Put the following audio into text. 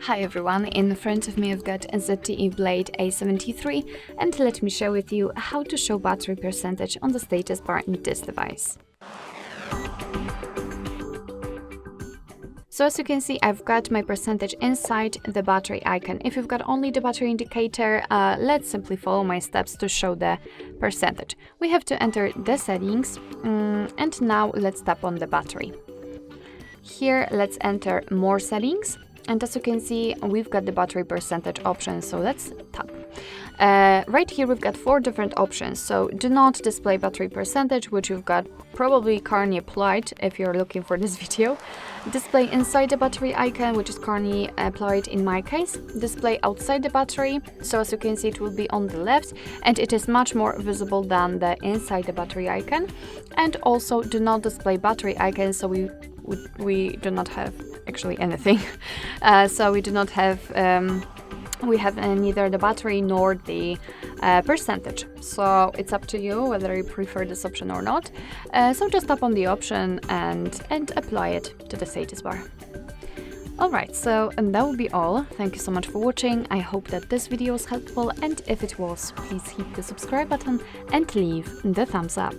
Hi everyone, in front of me I've got a ZTE Blade A73 and let me share with you how to show battery percentage on the status bar in this device. So as you can see, I've got my percentage inside the battery icon. If you've got only the battery indicator, let's simply follow my steps to show the percentage. We have to enter the settings and now let's tap on the battery. Here let's enter more settings. And as you can see, we've got the battery percentage option, so let's tap. Right here we've got 4 different options. So do not display battery percentage, which you've got probably currently applied if you're looking for this video. Display inside the battery icon, which is currently applied in my case. Display outside the battery, so as you can see it will be on the left and it is much more visible than the inside the battery icon. And also do not display battery icon, so we do not have actually anything. So we do not have we have neither the battery nor the percentage, so it's up to you whether you prefer this option or not. So just tap on the option and apply it to the status bar. Alright, so that will be all. Thank you so much for watching. I hope that this video was helpful, and if it was, please hit the subscribe button and leave the thumbs up.